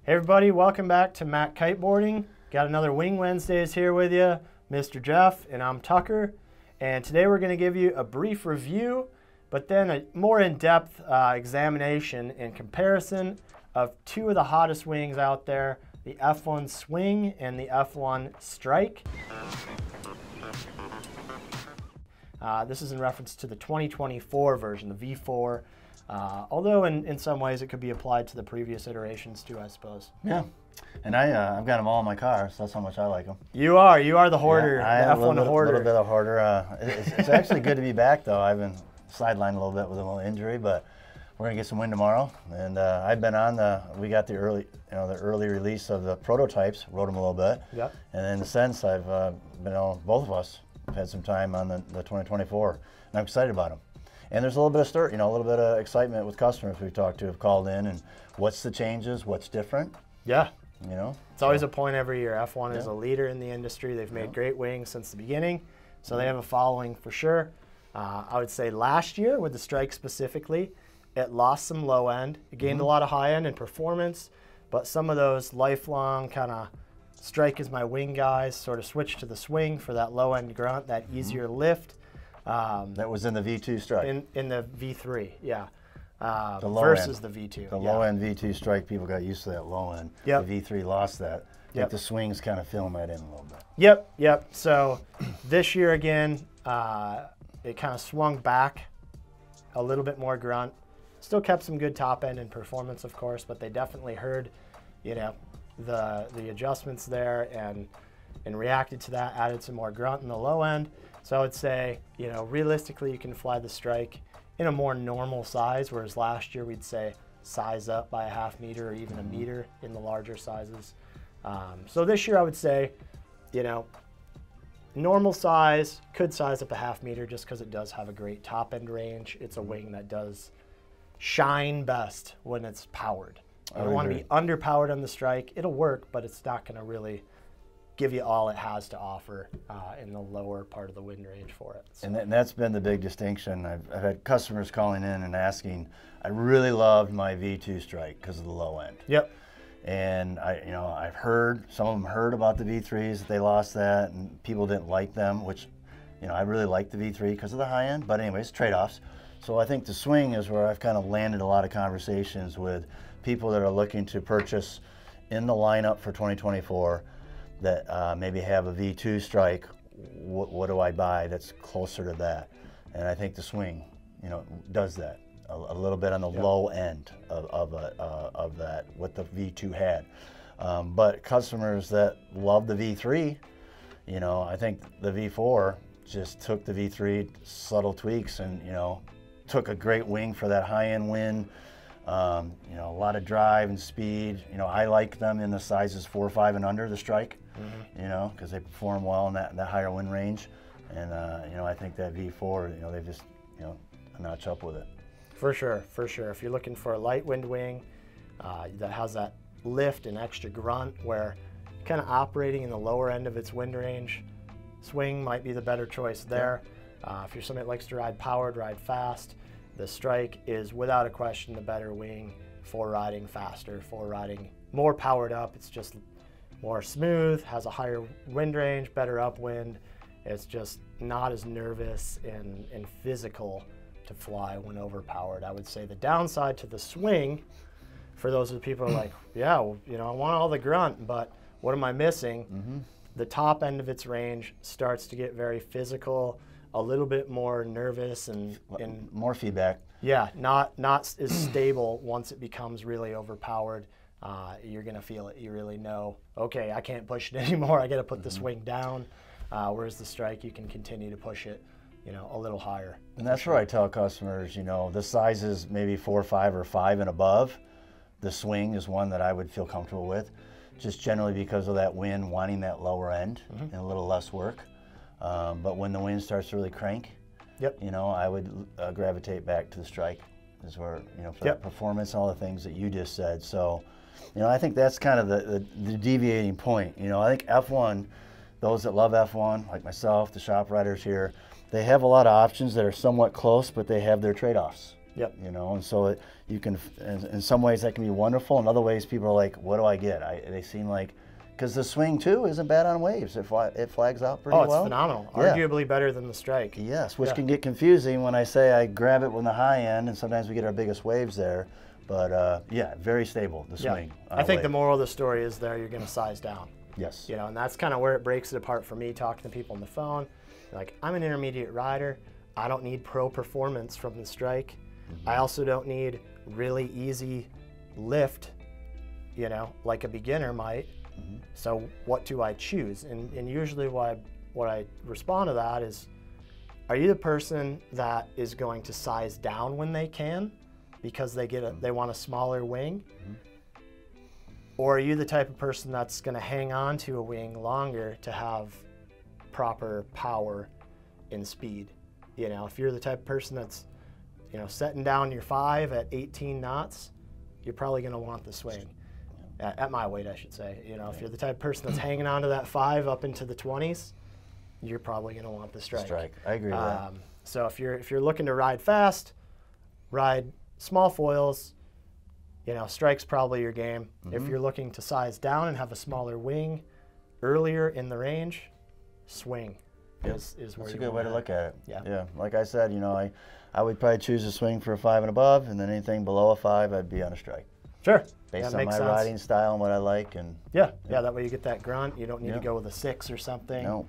Hey everybody, welcome back to Mac Kiteboarding. Got another Wing Wednesdays here with you, Mr. Jeff, and I'm Tucker. And today we're going to give you a brief review, but then a more in-depth examination and comparison of two of the hottest wings out there, the F1 Swing and the F1 Strike. This is in reference to the 2024 version, the V4. Although in some ways it could be applied to the previous iterations too, I suppose. Yeah, and I've got them all in my car, so that's how much I like them. You are the hoarder, yeah, the F1 hoarder. A little bit of hoarder. It's actually good to be back though. I've been sidelined a little bit with a little injury, but we're gonna get some wind tomorrow. And I've been on we got the early release of the prototypes, rode them a little bit. Yep. And in a sense, I've been on, both of us have had some time on the 2024, and I'm excited about them. And there's a little bit of stir, a little bit of excitement with customers we've talked to, have called in, and what's the changes, what's different. Yeah. It's always a point every year. F1 is a leader in the industry. They've made great wings since the beginning, so they have a following for sure. I would say last year, with the Strike specifically, it lost some low end. It gained a lot of high end in performance, but some of those lifelong kind of Strike is my wing guys sort of switched to the Swing for that low end grunt, that easier lift. That was in the V2 Strike. In the V3, yeah. The low versus end. the V2. The low end V2 Strike, people got used to that low end. Yep. The V3 lost that. I think the Swing's kind of filling that in a little bit. Yep. So this year again, it kind of swung back a little bit more grunt. Still kept some good top end and performance, of course, but they definitely heard, the adjustments there and reacted to that, added some more grunt in the low end. So I would say, realistically, you can fly the Strike in a more normal size, whereas last year we'd say size up by a ½ meter or even a meter in the larger sizes. So this year I would say, normal size, could size up a ½ meter just because it does have a great top end range. It's a wing that does shine best when it's powered. You don't want to be underpowered on the Strike. It'll work, but it's not going to really give you all it has to offer in the lower part of the wind range for it. So. And that's been the big distinction. I've had customers calling in and asking, I really loved my V2 Strike because of the low end. Yep. And I've heard, some of them heard about the V3s, that they lost that, and people didn't like them, which, I really like the V3 because of the high end, but anyways, trade-offs. So I think the Swing is where I've kind of landed a lot of conversations with people that are looking to purchase in the lineup for 2024 that maybe have a V2 Strike. What do I buy that's closer to that? And I think the Swing, does that a little bit on the low end of that, what the V2 had. But customers that love the V3, I think the V4 just took the V3 subtle tweaks and, took a great wing for that high-end wind. A lot of drive and speed. I like them in the sizes 4, 5, and under the Strike. Because they perform well in that higher wind range, and I think that V4, they just a notch up with it. For sure. If you're looking for a light wind wing that has that lift and extra grunt, where kind of operating in the lower end of its wind range, Swing might be the better choice there. If you're somebody that likes to ride powered, ride fast, the Strike is without a question the better wing for riding faster, for riding more powered up. It's just more smooth, has a higher wind range, better upwind. It's just not as nervous and physical to fly when overpowered. I would say the downside to the Swing, for those of the people who are like, I want all the grunt, but what am I missing? The top end of its range starts to get very physical, a little bit more nervous and more feedback. Yeah, not as stable once it becomes really overpowered. You're going to feel it. You really know, okay, I can't push it anymore. I got to put the Swing down. Whereas the Strike, you can continue to push it, a little higher. And that's where I tell customers, the sizes maybe 4, 5, or 5 and above, the Swing is one that I would feel comfortable with, just generally because of that wind, wanting that lower end and a little less work. But when the wind starts to really crank, I would gravitate back to the Strike. Is where, for that performance, all the things that you just said. So, I think that's kind of the deviating point. I think F1, those that love F1, like myself, the shop riders here, they have a lot of options that are somewhat close, but they have their trade-offs. Yep. You know, and so you can, in some ways that can be wonderful. In other ways, people are like, what do I get? They seem like, because the swing too isn't bad on waves. It flags out pretty well. Oh, it's phenomenal. Yeah. Arguably better than the strike. Yes, which can get confusing when I say I grab it with the high end, and sometimes we get our biggest waves there. But yeah, very stable, the swing. I think the moral of the story is there you're going to size down. Yes. You know, and that's kind of where it breaks it apart for me, talking to people on the phone. Like, I'm an intermediate rider. I don't need pro performance from the strike. I also don't need really easy lift, you know, like a beginner might. So what do I choose? And usually what I respond to that is, are you the person that is going to size down when they can because they want a smaller wing? Or are you the type of person that's going to hang on to a wing longer to have proper power and speed? You know, if you're the type of person that's, you know, setting down your 5 at 18 knots, you're probably going to want the swing. At my weight, I should say. You know, if you're the type of person that's hanging on to that 5 up into the 20s, you're probably going to want the strike. I agree with that. So if you're looking to ride fast, ride small foils, you know, strike's probably your game. If you're looking to size down and have a smaller wing earlier in the range, swing is where That's a you're good way to look at it. Yeah. Like I said, you know, I would probably choose a swing for a 5 and above, and then anything below a 5, I'd be on a strike. Sure. Based on my riding style and what I like. And yeah, that way you get that grunt. You don't need to go with a 6 or something. No.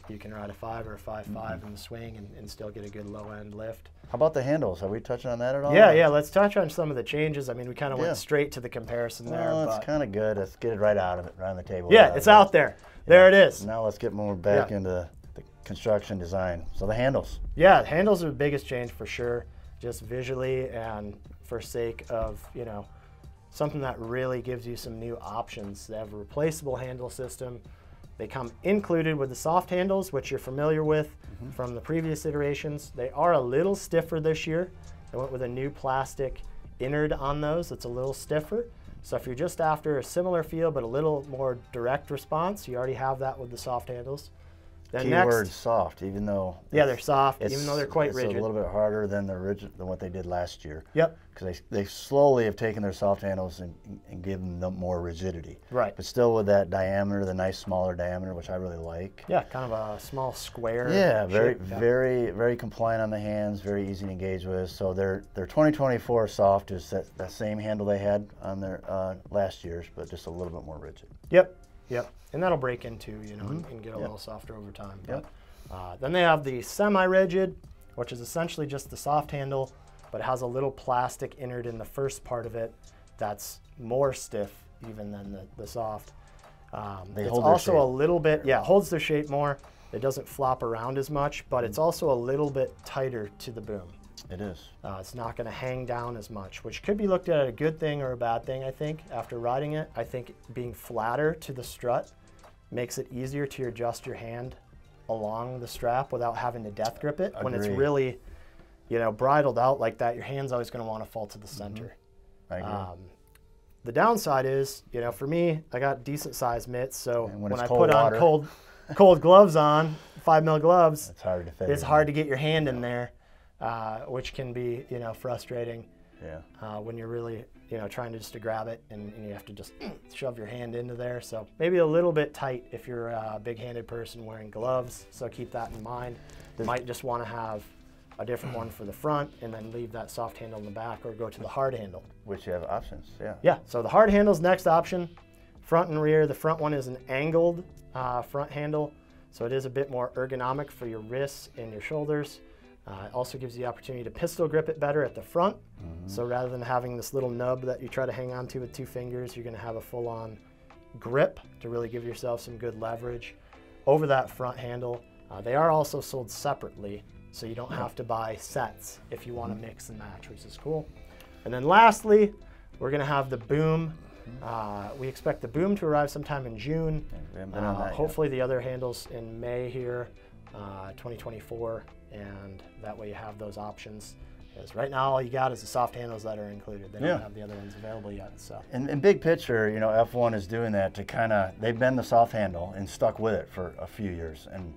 You can ride a 5 or a 5.5 in the swing and still get a good low end lift. How about the handles? Are we touching on that at all? Yeah, let's touch on some of the changes. I mean, we kind of went straight to the comparison there. Well, it's kind of good. Let's get it right out of it, right on the table. Yeah, it's out there. There it is. Now let's get more back into the construction design. So the handles. Yeah, handles are the biggest change for sure, just visually and for sake of, you know, something that really gives you some new options. They have a replaceable handle system. They come included with the soft handles, which you're familiar with from the previous iterations. They are a little stiffer this year. They went with a new plastic innard on those that's a little stiffer. So if you're just after a similar feel but a little more direct response, you already have that with the soft handles. Then Keyword soft, even though they're soft, even though they're quite rigid. It's a little bit harder than than what they did last year. Yep. Because they slowly have taken their soft handles and given them more rigidity. Right. But still with that diameter, the nice smaller diameter, which I really like. Yeah, kind of a small square. Yeah, shape. very compliant on the hands, very easy to engage with. So their 2024 soft is that same handle they had on their last year's, but just a little bit more rigid. Yep. And that'll break into, you know, and get a little softer over time. But, then they have the semi-rigid, which is essentially just the soft handle, but it has a little plastic innard in the first part of it that's more stiff even than the soft. It's also a little bit, holds their shape more. It doesn't flop around as much, but it's also a little bit tighter to the boom. It is. It's not going to hang down as much, which could be looked at a good thing or a bad thing, I think, after riding it. I think being flatter to the strut makes it easier to adjust your hand along the strap without having to death grip it. When it's really, you know, bridled out like that, your hand's always going to want to fall to the center. I agree. The downside is, you know, for me, I got decent sized mitts, so when I cold put water, on cold gloves on, 5mm gloves, it's hard to fit. It's hard to get your hand in there. Which can be, you know, frustrating. When you're really, you know, trying to grab it and you have to just shove your hand into there. So maybe a little bit tight if you're a big-handed person wearing gloves. So keep that in mind. You might just want to have a different one for the front and then leave that soft handle in the back, or go to the hard handle. Which you have options, Yeah, so the hard handle's next option, front and rear. The front one is an angled front handle, so it is a bit more ergonomic for your wrists and your shoulders. It also gives you the opportunity to pistol grip it better at the front. So rather than having this little nub that you try to hang on to with 2 fingers, you're going to have a full-on grip to really give yourself some good leverage over that front handle. They are also sold separately, so you don't have to buy sets if you want to mix and match, which is cool. And then lastly, we're going to have the boom. We expect the boom to arrive sometime in June. Hopefully the other handles in May here, 2024. And that way you have those options. Because right now all you got is the soft handles that are included. They don't have the other ones available yet. So. In big picture, you know, F1 is doing that to kind of, they've been the soft handle and stuck with it for a few years. And,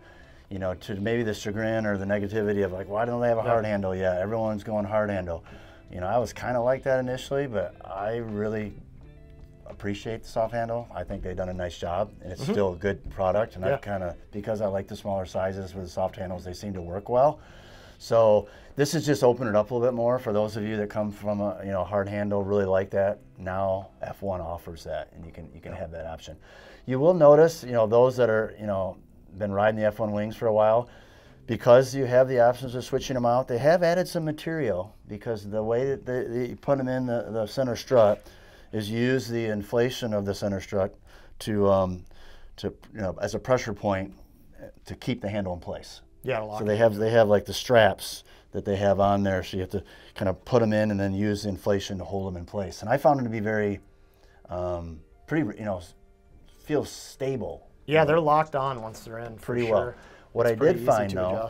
you know, to maybe the chagrin or the negativity of like, why don't they have a hard handle yet? Everyone's going hard handle. You know, I was kind of like that initially, but I really appreciate the soft handle. I think they've done a nice job, and it's still a good product. And I've kind of, because I like the smaller sizes with the soft handles, they seem to work well. So this has just opened it up a little bit more for those of you that come from a, you know, hard handle, really like that. Now F1 offers that, and you can have that option. You will notice, you know, those that are, you know, been riding the F1 wings for a while, because you have the options of switching them out, they have added some material, because the way that they put them in the center strut is use the inflation of the center strut to you know, as a pressure point to keep the handle in place. Yeah, so they have like the straps that they have on there, so you have to kind of put them in and then use the inflation to hold them in place. And I found them to be very, pretty, you know, feel stable. Yeah, they're locked on once they're in. Pretty well. What I did find though,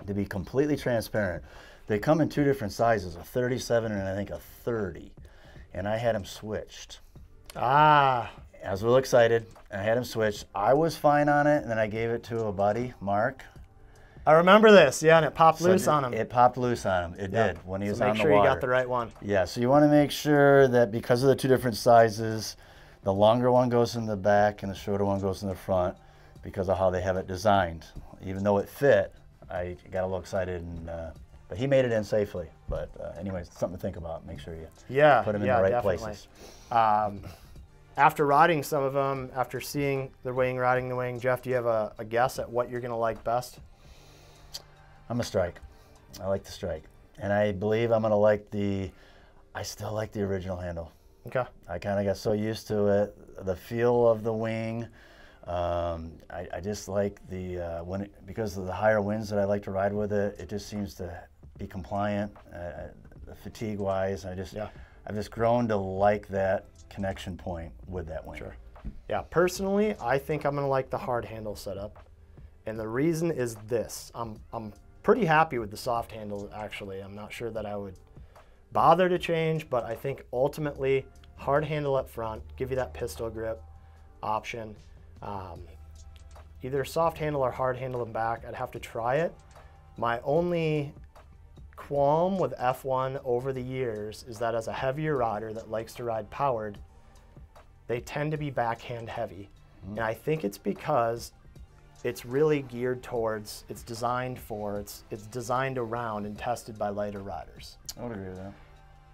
to be completely transparent, they come in two different sizes, a 37 and I think a 30. And I had them switched. Ah. I was real excited. I had them switched. I was fine on it, and then I gave it to a buddy, Mark. I remember this, yeah, and it popped loose on him. It popped loose on him. It did when he was on the water. Make sure you got the right one. Yeah, so you want to make sure that because of the two different sizes, the longer one goes in the back and the shorter one goes in the front, because of how they have it designed. Even though it fit, I got a little excited, and but he made it in safely. But anyways, something to think about. Make sure you put them in the right places. After riding some of them, after seeing the wing, riding the wing, Jeff, do you have a guess at what you're going to like best? I'm a strike. I like the strike. And I believe I'm going to like I still like the original handle. Okay. I kind of got so used to it, the feel of the wing. I just like because of the higher winds that I like to ride with it, it just seems to be compliant, fatigue-wise. I've just grown to like that connection point with that wing. Sure. Yeah, personally, I think I'm going to like the hard handle setup. And the reason is this. I'm pretty happy with the soft handle, actually. I'm not sure that I would bother to change, but I think ultimately hard handle up front, give you that pistol grip option. Either soft handle or hard handle in back. I'd have to try it. My only qualm with F1 over the years is that as a heavier rider that likes to ride powered, they tend to be backhand heavy. And I think it's because it's really geared towards, it's designed around and tested by lighter riders. I would agree with that.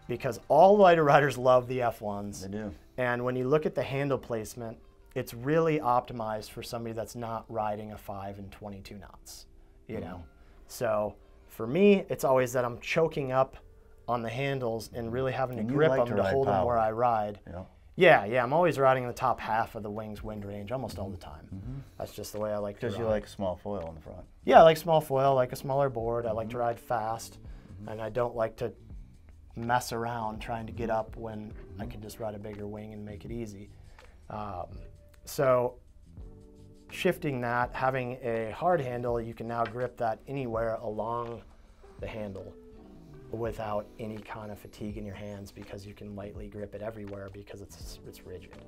Because all lighter riders love the F1s. They do. And when you look at the handle placement, it's really optimized for somebody that's not riding a 5 and 22 knots, you know? So for me, it's always that I'm choking up on the handles and really having to grip them to hold them where I ride. Yeah, I'm always riding the top half of the wing's wind range almost all the time. That's just the way I like to ride. Because you like small foil in the front. Yeah, I like small foil, I like a smaller board. I like to ride fast, and I don't like to mess around trying to get up when I can just ride a bigger wing and make it easy. So shifting that, having a hard handle, you can now grip that anywhere along the handle without any kind of fatigue in your hands, because you can lightly grip it everywhere because it's rigid.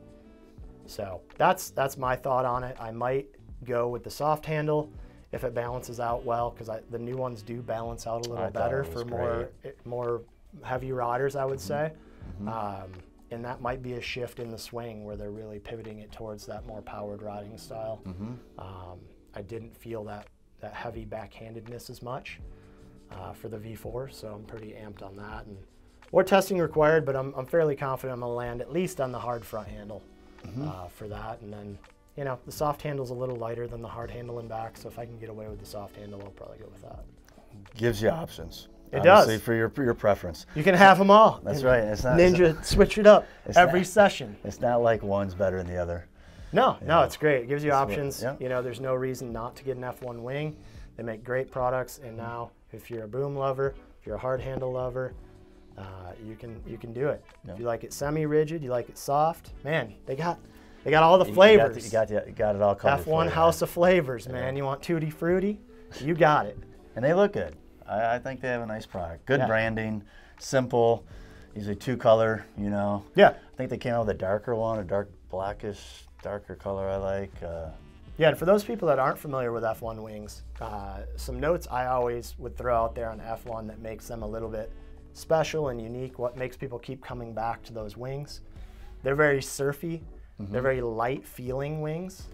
So that's my thought on it. I might go with the soft handle if it balances out well, because the new ones do balance out a little better for more heavy riders, I would say. And that might be a shift in the swing where they're really pivoting it towards that more powered riding style. I didn't feel that heavy backhandedness as much for the V4, so I'm pretty amped on that. And more testing required, but I'm fairly confident I'm gonna land at least on the hard front handle for that. And then, you know, the soft handle's a little lighter than the hard handle in back, so if I can get away with the soft handle, I'll probably go with that. Gives you options. It does. For your preference. You can have them all. That's right. It's not, Ninja, switch it up every session. It's not like one's better than the other. No, it's great. It gives you options. You know, there's no reason not to get an F1 wing. They make great products, and now if you're a boom lover, if you're a hard handle lover, you can do it. If you like it semi-rigid, you like it soft, man, they got all the flavors. You got it all covered. F1 house of flavors, man. You want tutti frutti? You got it. And they look good. I think they have a nice product. Good branding, simple, usually 2-color, you know. Yeah. I think they came out with a darker one, a dark blackish, darker color I like. Yeah, and for those people that aren't familiar with F1 wings, some notes I always would throw out there on F1 that makes them a little bit special and unique, what makes people keep coming back to those wings. They're very surfy, they're very light feeling wings,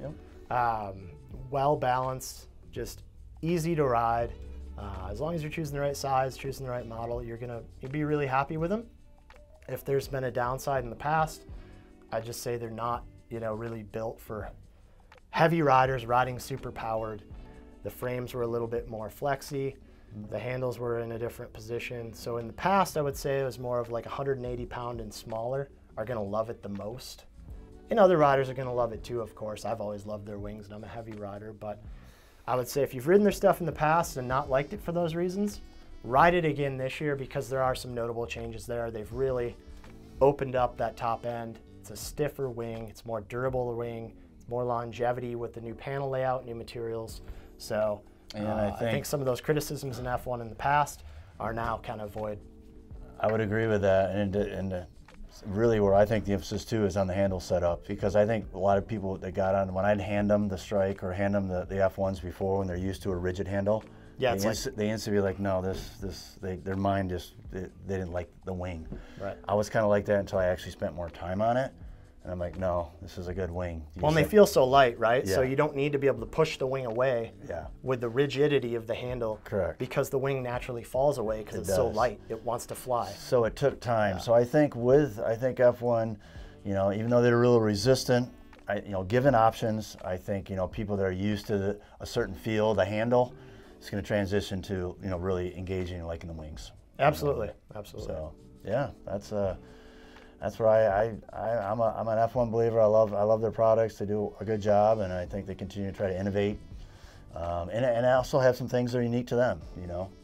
well balanced, just easy to ride. As long as you're choosing the right size, choosing the right model, you'll be really happy with them. If there's been a downside in the past, I just say they're not, really built for heavy riders riding super powered. The frames were a little bit more flexy. The handles were in a different position. So in the past, I would say it was more of like 180 pound and smaller are gonna love it the most. And other riders are gonna love it too, of course. I've always loved their wings and I'm a heavy rider, but I would say if you've ridden their stuff in the past and not liked it for those reasons, ride it again this year because there are some notable changes there. They've really opened up that top end. It's a stiffer wing, it's more durable wing, it's more longevity with the new panel layout, new materials. So I think some of those criticisms in F1 in the past are now kind of void. I would agree with that, and really where I think the emphasis too is on the handle setup, because I think a lot of people that got on, when I'd hand them the Strike or hand them the F1s before when they're used to a rigid handle, they instantly be like, no, their mind just, they didn't like the wing. Right. I was kind of like that until I actually spent more time on it. And I'm like, no, this is a good wing. Well, and they feel so light, right? Yeah. So you don't need to be able to push the wing away with the rigidity of the handle. Correct. Because the wing naturally falls away because it's so light. It wants to fly. So it took time. Yeah. So I think F1, even though they're real resistant, given options, I think, people that are used to a certain feel, the handle, it's going to transition to, really engaging and liking the wings. Absolutely. Absolutely. So, yeah, that's where I'm an F1 believer. I love their products. They do a good job, and I think they continue to try to innovate. And I also have some things that are unique to them,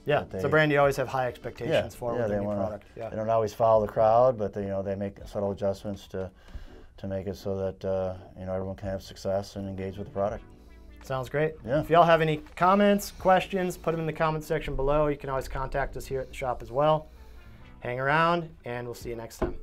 Yeah, it's a brand you always have high expectations for with a new product. Yeah. They don't always follow the crowd, but they make subtle adjustments to make it so that everyone can have success and engage with the product. Sounds great. Yeah. If y'all have any comments, questions, put them in the comment section below. You can always contact us here at the shop as well. Hang around, and we'll see you next time.